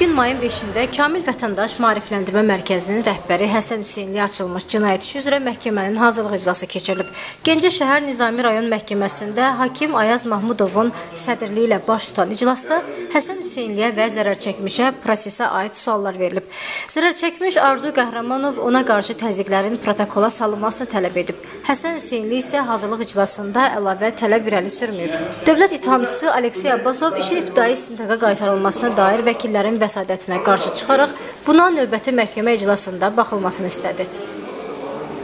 Bugün mayın 5-də Kamil Vətəndaş Maarifləndirmə Mərkəzinin rəhbəri Həsən Hüseynliyə açılmış cinayət işi üzrə məhkəmənin hazırlıq iclası keçirilib. Gəncə şəhər Nizami rayon məhkəməsində hakim Ayaz Mahmudovun sədrliyi ilə baş tutan iclasda Həsən Hüseynliyə və zərərçəkmişə prosesə aid suallar verilib. Zərərçəkmiş Arzu Qəhrəmanov ona qarşı təzyiqlərin protokola salınmasını tələb edib. Həsən Hüseynli isə hazırlıq iclasında əlavə tələb irəli sürməyib. Dövlət ittihamçısı Aleksey Abbasov işin ibtidai istintaqa qaytarılmasına dair vəkillərin vəsadətinə qarşı çıxaraq buna növbəti məhkəmə iclasında baxılmasını istədi.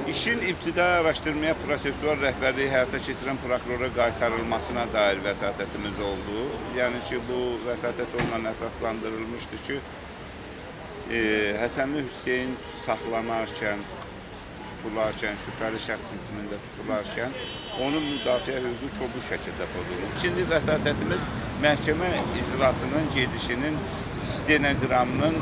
İşin ibtidai araşdırmaya prosesual rəhbərliyi həyata keçirən prokurora qaytarılmasına dair vəsadətimiz oldu. Yəni ki, bu vəsadət onunla əsaslandırılmışdı ki, Həsənli Hüseyn saxlanarkən, şübhəli şəxs qismində tutularkən onun müdafiə hüququ kobud şəkildə pozulur. İkinci vəsadətimiz məhkəmə iclasının gedişinin stenoqramının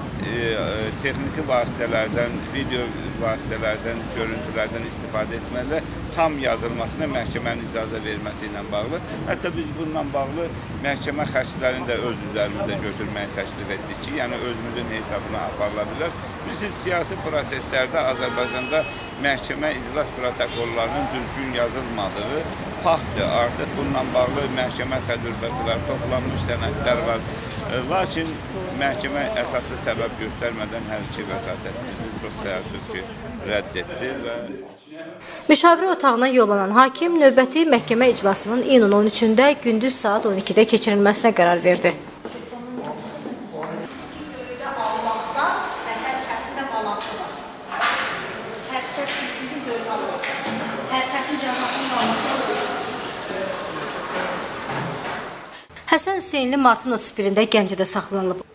texniki vasitələrdən, video vasitələrdən, görüntülərdən istifadə etməklə tam yazılmasına məhkəmənin icazə verməsi ilə bağlı. Hətta biz bununla bağlı məhkəmə xərclərini də öz üzərimizdə götürməyi təklif etdik ki, yəni özümüzün hesabına aparıla bilər. Biz siyasi proseslərdə Azərbaycanda məhkəmə iclas protokollarının düzgün yazılmadığı faktdır. Artıq bununla bağlı məhkəmə təcrübəsi var, toplanmış sənədlər var. Lakin məhkəmə əsaslı səbəb göstərmədən hər iki vəsadətimizi çox təəssüf ki, rədd etdi və Müşavirə otağına yollanan hakim növbəti məhkəmə iclasının iyunun 13-də gündüz saat 12-də keçirilməsinə qərar verdi. Həsən Hüseynli martın 31-də Gəncədə saxlanılıb.